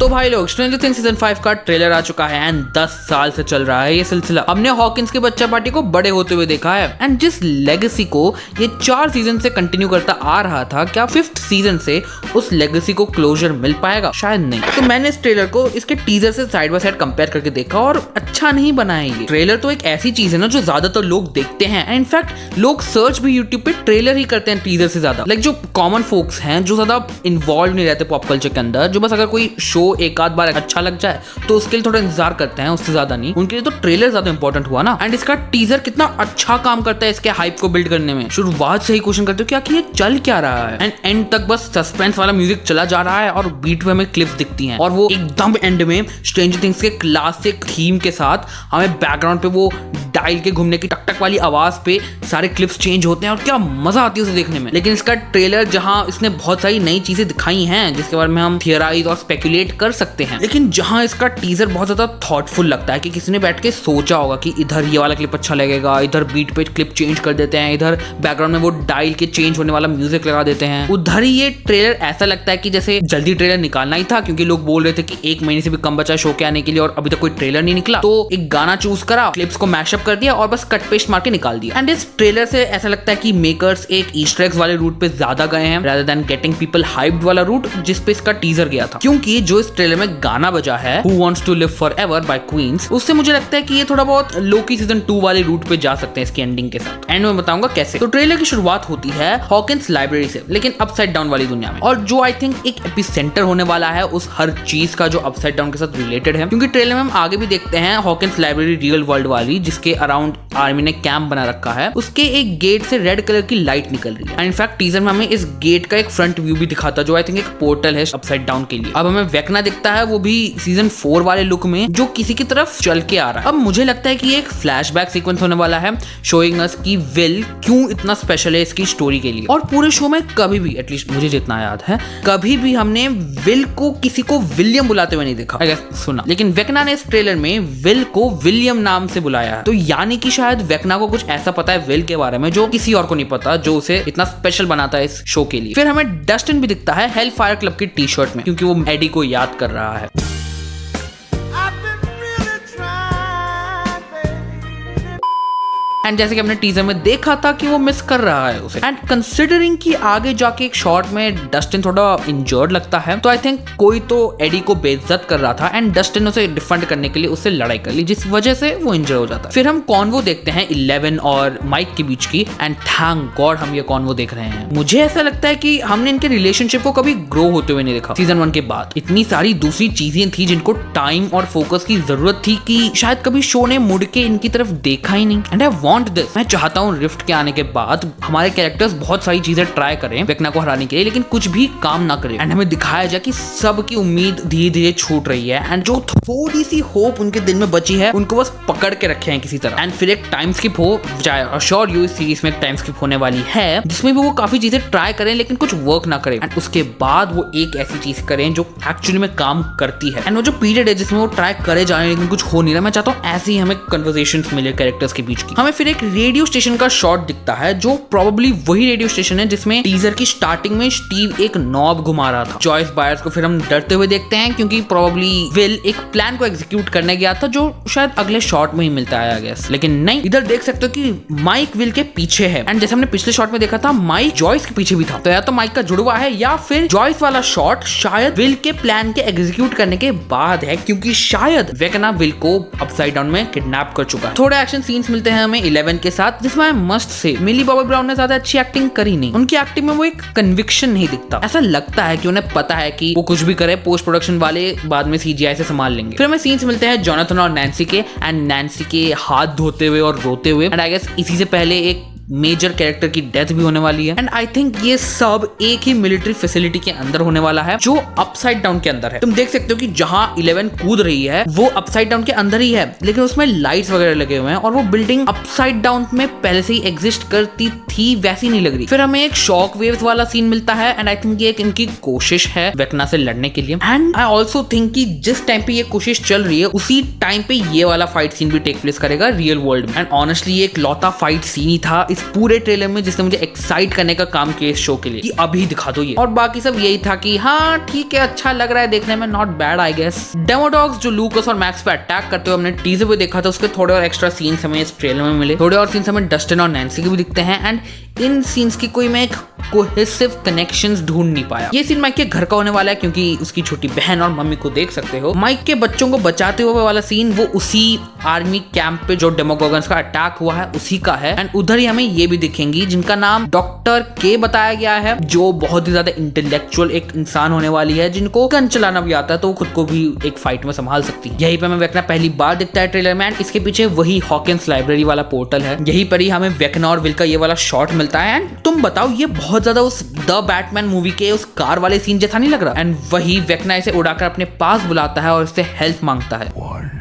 तो भाई लोग, स्ट्रेंजर थिंग्स सीजन 5 का ट्रेलर आ चुका है एंड 10 साल से चल रहा है ये सिलसिला। हमने हॉकिंस के बच्चा पार्टी को बड़े होते हुए देखा है एंड जिस लेगेसी को ये 4 सीजन से कंटिन्यू करता आ रहा था, क्या 5th सीजन से उस लेगेसी को क्लोजर मिल पाएगा? शायद नहीं। तो मैंने इस ट्रेलर को इसके टीजर से साइड बाय साइड कंपेयर करके देखा और अच्छा नहीं बना है ये ट्रेलर। तो एक ऐसी चीज है ना जो ज्यादातर लोग देखते हैं, इनफैक्ट लोग सर्च भी यूट्यूब पे ट्रेलर ही करते हैं टीजर से ज्यादा। लाइक जो कॉमन फोक्स हैं जो ज्यादा इन्वॉल्व नहीं रहते पॉप कल्चर के अंदर, जो बस अगर कोई शो एक आध बार अच्छा लग जाए तो उसके लिए थोड़ा इंतजार करते हैं, उससे ज्यादा नहीं। उनके लिए तो ट्रेलर ज्यादा इंपॉर्टेंट हुआ ना। एंड इसका टीजर कितना अच्छा काम करता है इसके हाइप को बिल्ड करने में। शुरुआत से ही क्वेश्चन करते हो क्या कि ये चल क्या रहा है, एंड एंड तक बस सस्पेंस वाला म्यूजिक चला जा रहा है और बीट पे हमें क्लिप्स दिखती हैं और वो एकदम एंड में स्ट्रेंजर थिंग्स के क्लासिक थीम के साथ हमें बैकग्राउंड पे वो डायल के घूमने की टक टक वाली आवाज पे सारे क्लिप्स चेंज होते हैं और क्या मजा आती है उसे देखने में। लेकिन इसका ट्रेलर जहां इसने बहुत सारी नई चीजें दिखाई हैं जिसके बारे में हम थियराइज और स्पेकुलेट कर सकते हैं, लेकिन जहां इसका टीजर बहुत ज्यादा थॉटफुल लगता है कि किसी ने बैठ के सोचा होगा कि इधर ये वाला क्लिप अच्छा लगेगा, इधर बीट पे क्लिप चेंज कर देते हैं, इधर बैकग्राउंड में वो डायल के चेंज होने वाला म्यूजिक लगा देते हैं, उधर ही ये ट्रेलर ऐसा लगता है कि जैसे जल्दी ट्रेलर निकालना ही था क्योंकि लोग बोल रहे थे कि 1 महीने से भी कम बचा शो के आने के लिए और अभी तक कोई ट्रेलर नहीं निकला। तो एक गाना चूज करा, क्लिप्स को मैशअप कर दिया और बस कट पेस्ट मार के निकाल दिया। एंड इस ट्रेलर से ऐसा लगता है कि मेकर्स एक ईस्टर एग्स वाले रूट पे ज्यादा गए हैं rather than getting people hyped वाला रूट जिस पे इसका टीजर गया था। क्योंकि जो इस ट्रेलर में गाना बजा है Who Wants to Live Forever by Queens, उससे मुझे लगता है कि ये थोड़ा बहुत लोकी सीजन 2 वाले रूट पे जा सकते हैं इसकी एंडिंग के साथ। एंड मैं बताऊंगा कैसे। तो ट्रेलर की शुरुआत होती है हॉकिंस लाइब्रेरी से, लेकिन अपसाइड डाउन वाली दुनिया में, और जो आई थिंक एक एपिसेंटर होने वाला है उस हर चीज का जो अपसाइड डाउन के साथ रिलेटेड है। क्योंकि ट्रेलर में हम आगे भी देखते हैं हॉकिंस लाइब्रेरी रियल वर्ल्ड वाली जिसके अराउंड आर्मी ने कैंप बना रखा है, उसके एक गेट से रेड कलर की लाइट निकल रही है। एंड इनफैक्ट टीजर में हमें इस गेट का एक फ्रंट व्यू भी दिखाता जो आई थिंक एक पोर्टल है अपसाइड डाउन के लिए। अब हमें वेकना दिखता है, वो भी सीजन 4 वाले लुक में, जो किसी की तरफ चल के आ रहा है। अब मुझे लगता है कि ये एक फ्लैशबैक सीक्वेंस होने वाला है शोइंग अस कि विल क्यों इतना स्पेशल है इसकी स्टोरी के लिए। और पूरे शो में कभी भी, एटलीस्ट मुझे जितना याद है, कभी भी हमने विल को किसी को विलियम बुलाते हुए नहीं देखा, सुना। लेकिन वेकना ने इस ट्रेलर में विल को विलियम नाम से बुलाया है। तो यानी कि शायद वेकना को कुछ ऐसा पता है विल के बारे में जो किसी और को नहीं पता, जो उसे इतना स्पेशल बनाता है इस शो के लिए। फिर हमें डस्टिन भी दिखता है हेल फायर क्लब की टी शर्ट में, क्योंकि वो एडी को याद कर रहा है। एंड जैसे कि हमने टीजर में देखा था कि वो मिस कर रहा है उसे। एंड कंसिडरिंग कि आगे जाके एक शॉट में डस्टिन थोड़ा इंजर्ड लगता है, तो आई थिंक कोई तो एडी को बेइज्जत कर रहा था एंड डस्टिन उसे डिफेंड करने के लिए उससे लड़ाई कर ली, जिस वजह से वो इंजर हो जाता है। फिर हम कॉन्वो देखते हैं 11 और माइक के बीच की, एंड थैंक गॉड हम ये कॉन्वो देख रहे हैं। मुझे ऐसा लगता है कि हमने इनके रिलेशनशिप को कभी ग्रो होते हुए नहीं देखा सीजन 1 के बाद। इतनी सारी दूसरी चीजें थी जिनको टाइम और फोकस की जरूरत थी कि शायद कभी शो ने मुड़ के इनकी तरफ देखा ही नहीं। And I want this. मैं चाहता हूँ रिफ्ट के आने के बाद हमारे कैरेक्टर्स बहुत सारी चीजें ट्राई करें वेकना को हराने के लिए, लेकिन कुछ भी काम ना करें। एंड हमें दिखाया जाए कि सबकी उम्मीद धीरे धीरे छूट रही है एंड जो थोड़ी सी होप उनके दिल में बची है उनको बस पकड़ के रखे हैं किसी तरह। एंड फिर एक टाइम स्किप हो जाए, अश्योर यू इस सीरीज में एक टाइम स्किप होने वाली है जिसमें भी वो काफी चीजें ट्राई करें लेकिन कुछ वर्क ना करें, एंड उसके बाद वो एक ऐसी चीज करें जो एक्चुअली में काम करती है। एंड वो जो पीरियड है जिसमें वो ट्राई करे जाने लेकिन कुछ हो नहीं रहा, मैं चाहता हूँ ऐसे ही हमें कन्वर्सेशंस मिले कैरेक्टर्स के बीच की। हमें फिर एक रेडियो स्टेशन का शॉट दिखता है जो प्रोबेबली वही रेडियो स्टेशन है जिसमें टीजर की स्टार्टिंग में स्टीव एक नॉब घुमा रहा था। जॉयस बायर्स को फिर हम डरते हुए देखते हैं क्योंकि प्रोबेबली विल एक प्लान को एग्जीक्यूट करने गया था जो शायद अगले शॉट में ही मिलता है आई गेस। लेकिन नहीं, इधर देख सकते हो कि माइक विल के पीछे है, एंड जैसे हमने पिछले शॉट में देखा था माइक जॉयस के पीछे भी था। तो या तो माइक का जुड़वा है या फिर जॉयस वाला शॉट शायद विल के प्लान के एग्जीक्यूट करने के बाद है, क्योंकि शायद वेकना विल को अपसाइड डाउन में किडनैप कर चुका है। थोड़े एक्शन सीन्स मिलते हैं हमें 11 के साथ जिसमें मस्ट से मिली बॉबी ब्राउन ने ज्यादा अच्छी एक्टिंग करी नहीं। उनकी एक्टिंग में वो एक कन्विक्शन नहीं दिखता। ऐसा लगता है कि उन्हें पता है कि वो कुछ भी करे पोस्ट प्रोडक्शन वाले बाद में सीजीआई से संभाल लेंगे। फिर हमें सीन्स मिलते हैं जोनाथन और नैन्सी के, एंड नैन्सी के हाथ धोते हुए और रोते हुए, एंड आई गेस इसी से पहले एक मेजर कैरेक्टर की डेथ भी होने वाली है। एंड आई थिंक ये सब एक ही मिलिट्री फैसिलिटी के अंदर होने वाला है जो अपसाइड डाउन के अंदर है। तुम देख सकते हो कि जहां 11 कूद रही है वो अपसाइड डाउन के अंदर ही है, लेकिन उसमें लाइट्स वगैरह लगे हुए हैं और वो बिल्डिंग अपसाइड डाउन में पहले से ही एग्जिस्ट करती थी वैसी नहीं लग रही। फिर हमें एक शॉक वेव्स वाला सीन मिलता है, एंड आई थिंक ये एक इनकी कोशिश है वेकना से लड़ने के लिए। एंड आई ऑल्सो थिंक कि जिस टाइम पे ये कोशिश चल रही है उसी टाइम पे ये वाला फाइट सीन भी टेक प्लेस करेगा रियल वर्ल्ड में। एंड ऑनेस्टली ये एक लौता फाइट सीन ही था इस इस पूरे ट्रेलर में जिसने मुझे एक्साइट करने का काम किया इस शो के लिए कि अभी दिखा दो ये, और बाकी सब यही था कि हाँ ठीक है, अच्छा लग रहा है देखने में, नॉट बैड आई गेस। डेमोडॉग्स जो लूकस और मैक्स पे अटैक करते हुए हमने टीजर पे देखा था, उसके थोड़े और एक्स्ट्रा सीन्स हमें इस ट्रेलर में मिले। थोड़े और सीन्स हमें डस्टिन और नैन्सी के भी दिखते हैं एंड इन सीन्स की कोई मैं एक कोहेसिव कनेक्शंस ढूंढ नहीं पाया। ये सीन माइक के घर का होने वाला है क्योंकि उसकी छोटी बहन और मम्मी को देख सकते हो। माइक के बच्चों को बचाते हुए वाला सीन वो उसी आर्मी कैंप पे जो डेमोगोगन्स का अटैक हुआ है उसी का है एंड उधर ही हमें ये भी दिखेंगी जिनका नाम डॉक्टर के बताया गया है, जो बहुत ही ज्यादा इंटेलेक्चुअल एक इंसान होने वाली है, जिनको गन चलाना भी आता है तो वो खुद को भी एक फाइट में संभाल सकती है। यहीं पे हमें वेक्ना पहली बार दिखता है ट्रेलर में एंड इसके पीछे वही हॉकिंस लाइब्रेरी वाला पोर्टल है। यहीं पर ही हमें वेक्ना और विल का ये वाला शॉट मिलता है एंड तुम बताओ ये बहुत ज्यादा उस द बैटमैन मूवी के उस कार वाले सीन जैसा नहीं लग रहा। एंड वही वेक्ना इसे उड़ाकर अपने पास बुलाता है और इससे हेल्प मांगता है।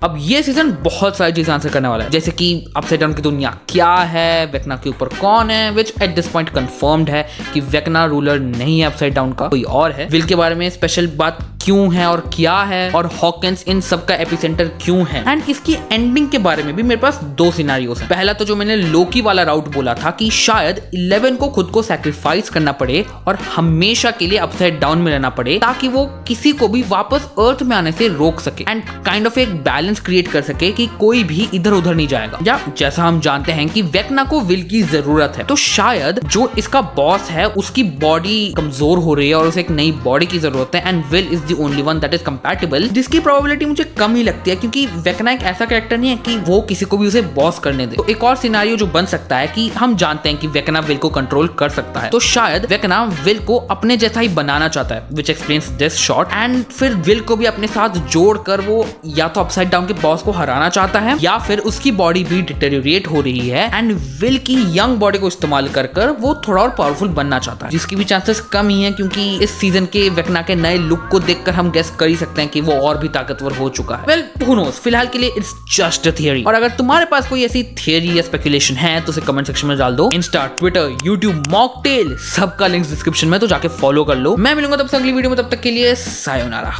अब ये सीजन बहुत सारी चीजें आंसर करने वाला है, जैसे कि अपसाइड डाउन की दुनिया क्या है, वेक्ना के ऊपर कौन है, विच एट दिस पॉइंट कंफर्म्ड है कि वेक्ना रूलर नहीं है अपसाइड डाउन का, कोई और है। विल के बारे में स्पेशल बात क्यों है और क्या है, और हॉकिंस इन सब का एपिसेंटर क्यों है। एंड इसकी एंडिंग के बारे में भी मेरे पास दो सिनेरियोस हैं। पहला तो जो मैंने लोकी वाला राउट बोला था कि शायद 11 को खुद को सैक्रिफाइस करना पड़े और हमेशा के लिए अपसाइड डाउन में रहना पड़े ताकि वो किसी को भी वापस अर्थ में आने से रोक सके एंड काइंड ऑफ एक बैलेंस क्रिएट कर सके कि कोई भी इधर उधर नहीं जाएगा। या जैसा हम जानते हैं कि वेक्ना को विल की जरूरत है, तो शायद जो इसका बॉस है उसकी बॉडी कमजोर हो रही है और उसे एक नई बॉडी की जरूरत है and will is the only one that is compatible, जिसकी प्रोबेबिलिटी मुझे कम ही लगती है क्योंकि वेक्ना एक ऐसा कैरेक्टर नहीं है कि वो किसी को भी उसे बॉस करने दे। तो एक और सिनेरियो जो बन सकता है कि हम जानते हैं कि वेक्ना विल को कंट्रोल कर सकता है, तो शायद वेक्ना विल को अपने जैसा ही बनाना चाहता है, विच एक्सप्लेन्स दिस शॉट, एंड फिर विल को भी अपने साथ जोड़कर वो या तो अपसाइड डाउन के बॉस को हराना चाहता है या फिर उसकी बॉडी भी डिटेरियोरेट हो रही है एंड विल की यंग बॉडी को इस्तेमाल कर वो थोड़ा और पावरफुल बनना चाहता है, जिसकी भी चांसेस कम ही है क्योंकि इस सीजन के वेक्ना के नए लुक को देखकर हम गेस कर ही सकते हैं कि वो और भी ताकतवर हो चुका है। वेल हू नोस, फिलहाल के लिए इट्स जस्ट अ थियरी, और अगर तुम्हारे पास कोई ऐसी थियरी या स्पेकुलेशन है तो उसे कमेंट सेक्शन में डाल दो। इंस्टा, ट्विटर, यूट्यूब, मॉकटेल सबका लिंक्स डिस्क्रिप्शन में, तो जाके फॉलो कर लो। मैं मिलूंगा तब से अगली वीडियो में, तब तक के लिए सायोनारा।